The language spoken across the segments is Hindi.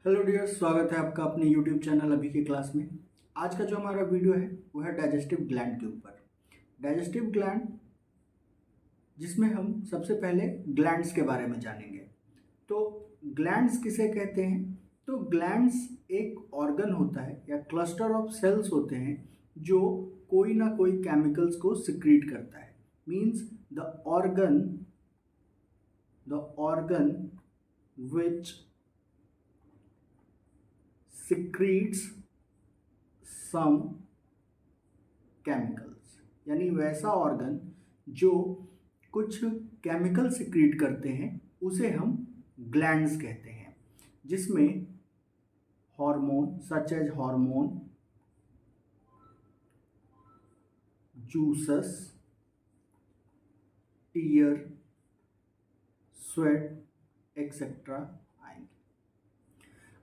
हेलो डियर, स्वागत है आपका अपने यूट्यूब चैनल अभी की क्लास में। आज का जो हमारा वीडियो है वो है डाइजेस्टिव ग्लैंड के ऊपर। डाइजेस्टिव ग्लैंड, जिसमें हम सबसे पहले ग्लैंड्स के बारे में जानेंगे। तो ग्लैंड्स किसे कहते हैं? तो ग्लैंड्स एक ऑर्गन होता है या क्लस्टर ऑफ सेल्स होते हैं जो कोई ना कोई केमिकल्स को सिक्रीट करता है। Means the organ which secretes some chemicals, यानी वैसा ऑर्गन जो कुछ केमिकल सिक्रीट करते हैं उसे हम ग्लैंड्स कहते हैं, जिसमें hormone such as hormone, juices, tear, sweat etcetera आएंगे।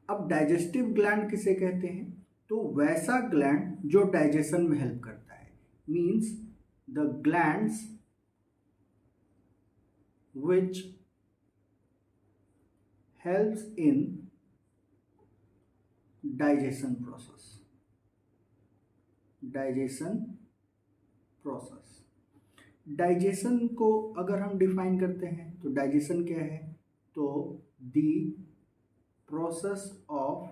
अब डाइजेस्टिव ग्लैंड किसे कहते हैं? तो वैसा ग्लैंड जो डाइजेशन में हेल्प करता है। Means the glands which helps in digestion process. Digestion को अगर हम डिफाइन करते हैं तो डाइजेशन क्या है? तो दी process of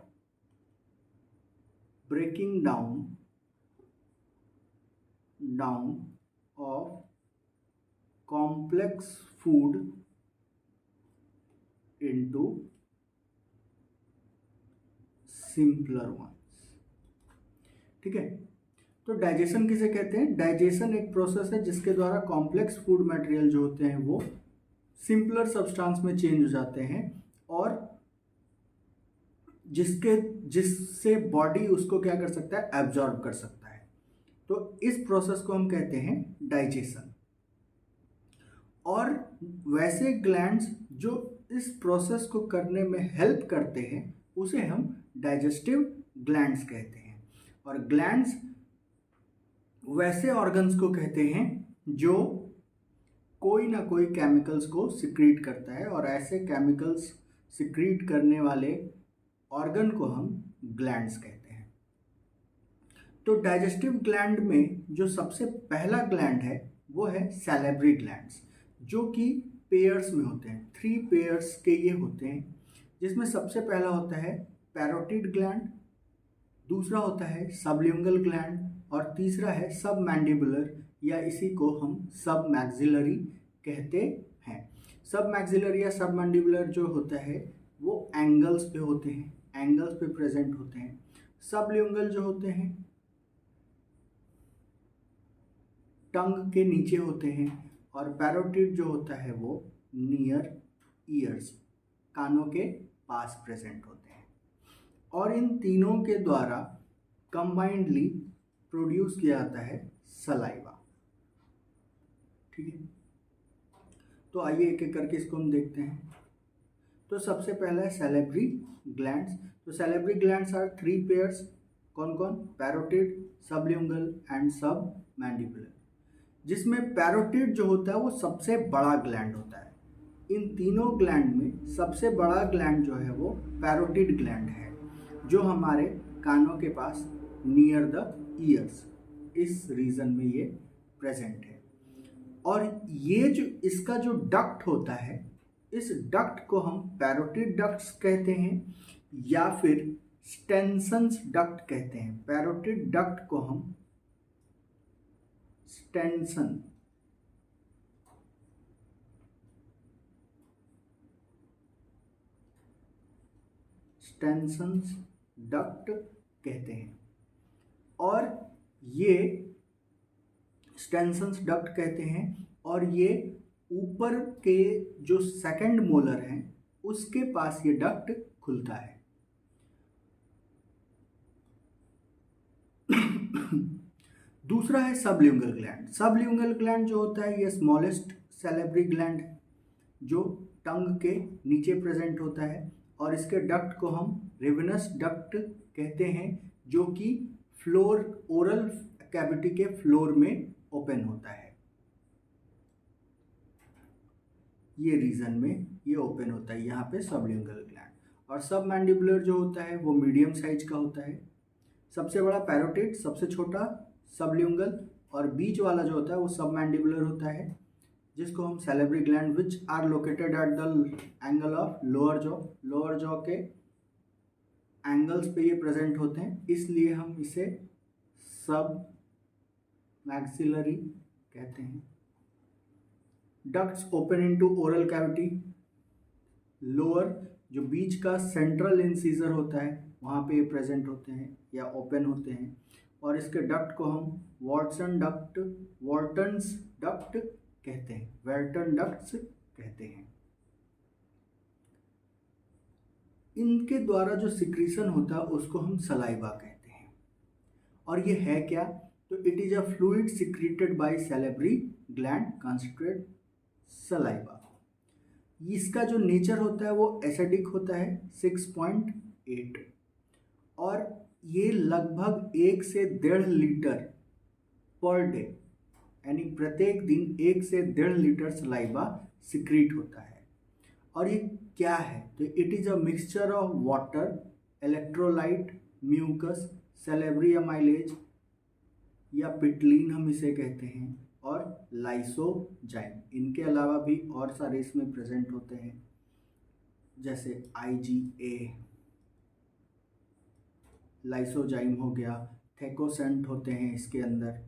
breaking down of complex food into simpler ones। ठीक है, तो डाइजेशन किसे कहते हैं? डाइजेशन एक प्रोसेस है जिसके द्वारा कॉम्प्लेक्स फूड मटेरियल जो होते हैं वो सिंपलर सब्सटेंस में चेंज हो जाते हैं और जिससे बॉडी उसको क्या कर सकता है? एब्जॉर्ब कर सकता है। तो इस प्रोसेस को हम कहते हैं डाइजेशन। और वैसे ग्लैंड्स जो इस प्रोसेस को करने में हेल्प करते हैं उसे हम डाइजेस्टिव ग्लैंड्स कहते हैं। और ग्लैंड्स वैसे ऑर्गन्स को कहते हैं जो कोई ना कोई केमिकल्स को सिक्रीट करता है, और ऐसे केमिकल्स सिक्रीट करने वाले ऑर्गन को हम ग्लैंड्स कहते हैं। तो डाइजेस्टिव ग्लैंड में जो सबसे पहला ग्लैंड है वो है सैलिवरी ग्लैंड्स, जो कि पेयर्स में होते हैं। 3 पेयर्स के ये होते हैं, जिसमें सबसे पहला होता है पैरोटिड ग्लैंड, दूसरा होता है सबलिंगुअल ग्लैंड, और तीसरा है सब मैंडिबुलर, या इसी को हम सब मैक्सिलरी कहते हैं। सब मैक्सिलरी या सब मैंडिबुलर जो होता है वो एंगल्स पे होते हैं, एंगल्स पे प्रेजेंट होते हैं। सबलिंगुअल जो होते हैं टंग के नीचे होते हैं, और पैरोटिड जो होता है वो नियर ईयर्स, कानों के पास प्रेजेंट होते हैं। और इन तीनों के द्वारा कंबाइंडली प्रोड्यूस किया जाता है सलाइवा। ठीक है, तो आइए एक एक करके इसको हम देखते हैं। तो सबसे पहला है सैलिवरी ग्लैंड्स। तो सैलिवरी ग्लैंड्स आर 3 पेयर्स। कौन कौन? पैरोटिड, सबलिंगुअल एंड सब मैंडिबुलर। जिसमें पैरोटिड जो होता है वो सबसे बड़ा ग्लैंड होता है। इन तीनों ग्लैंड में सबसे बड़ा ग्लैंड जो है वो पैरोटिड ग्लैंड है, जो हमारे कानों के पास नियर द ईयर्स, इस रीजन में ये प्रेजेंट है। और ये जो इसका जो डक्ट होता है, इस डक्ट को हम पैरोटिड डक्ट्स कहते हैं या फिर स्टेनसन्स डक्ट कहते हैं। पैरोटिड डक्ट को हम स्टेनसन्स डक्ट कहते हैं। और ये स्टेनसन्स डक्ट कहते हैं, और ये ऊपर के जो सेकंड मोलर हैं उसके पास ये डक्ट खुलता है। दूसरा है सबलिंगुअल ग्लैंड। सबलिंगुअल ग्लैंड जो होता है ये स्मॉलेस्ट सैलिवरी ग्लैंड है, जो टंग के नीचे प्रेजेंट होता है, और इसके डक्ट को हम रेवेनस डक्ट कहते हैं, जो कि फ्लोर, ओरल कैविटी के फ्लोर में ओपन होता है। ये रीजन में ये ओपन होता है यहाँ पे सबलिंगुअल ग्लैंड। और सब मैंडिबुलर जो होता है वो मीडियम साइज का होता है। सबसे बड़ा पैरोटिड, सबसे छोटा सबल्यूंगल, और बीच वाला जो होता है वो सब मैंडिबुलर होता है, जिसको हम salivary gland which are located at the angle of lower jaw. Lower jaw के एंगल्स पे ये प्रेजेंट होते हैं, इसलिए हम इसे सब मैक्सिलरी कहते हैं। Ducts open into oral cavity. Lower जो बीच का सेंट्रल इंसीजर होता है वहाँ पे ये प्रेजेंट होते हैं या ओपन होते हैं, और इसके डक्ट को हम वॉल्टन डक्ट कहते हैं, वेल्टन डक्ट्स कहते हैं। इनके द्वारा जो सिक्रीशन होता है उसको हम सलाइवा कहते हैं। और ये है क्या? तो it is a fluid secreted by salivary gland considered saliva. इसका जो नेचर होता है वो एसिडिक होता है 6.8, और ये लगभग 1 से 1.5 लीटर पर डे, यानी प्रत्येक दिन 1 से 1.5 लीटर सलाइवा सिक्रीट होता है। और ये क्या है? तो it is a mixture of water, electrolyte, mucus, salivary amylase या पिटलीन हम इसे कहते हैं, और लाइसोजाइम। इनके अलावा भी और सारे इसमें प्रेजेंट होते हैं, जैसे IgA, लाइसोजाइम हो गया, थेकोसेंट होते हैं इसके अंदर।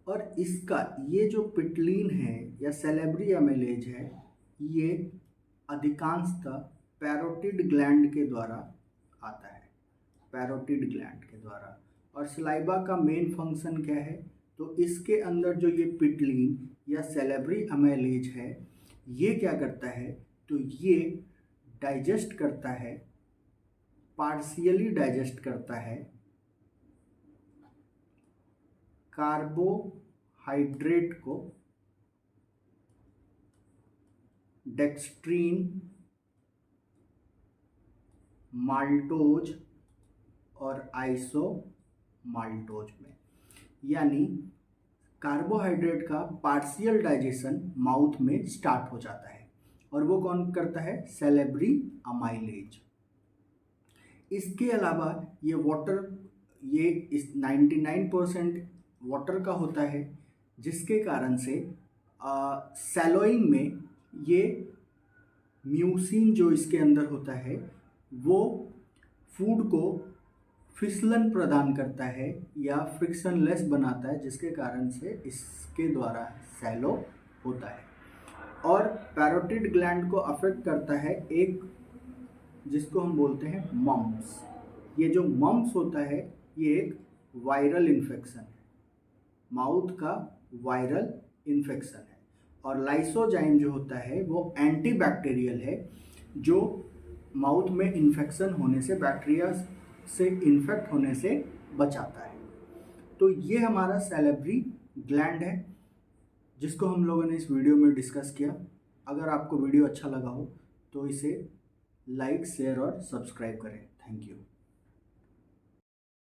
और इसका ये जो पिटलीन है या सैलिवरी अमाइलेज है, ये अधिकांशतः पैरोटिड ग्लैंड के द्वारा आता है, पैरोटिड ग्लैंड के द्वारा। और सलाइवा का मेन फंक्शन क्या है? तो इसके अंदर जो ये पिटलीन या सैलिवरी अमाइलेज है, ये क्या करता है? तो ये डाइजेस्ट करता है, पार्शियली डाइजेस्ट करता है कार्बोहाइड्रेट को, डेक्स्ट्रीन, माल्टोज और आइसोमाल्टोज में। यानी कार्बोहाइड्रेट का पार्शियल डाइजेशन माउथ में स्टार्ट हो जाता है, और वो कौन करता है? Salivary amylase. इसके अलावा ये वाटर, ये इस 99% वाटर का होता है, जिसके कारण से सैलोइंग में ये म्यूसिन जो इसके अंदर होता है वो फूड को फिसलन प्रदान करता है या फ्रिक्शनलेस बनाता है, जिसके कारण से इसके द्वारा सैलो होता है। और पैरोटिड ग्लैंड को अफेक्ट करता है एक, जिसको हम बोलते हैं मम्प्स। ये जो मम्प्स होता है ये एक वायरल इन्फेक्शन है, माउथ का वायरल इन्फेक्शन है। और लाइसोजाइम जो होता है वो एंटीबैक्टीरियल है, जो माउथ में इन्फेक्शन होने से, बैक्टीरिया से इन्फेक्ट होने से बचाता है। तो ये हमारा सैलिवरी ग्लैंड है, जिसको हम लोगों ने इस वीडियो में डिस्कस किया। अगर आपको वीडियो अच्छा लगा हो तो इसे लाइक, शेयर और सब्सक्राइब करें। Thank you.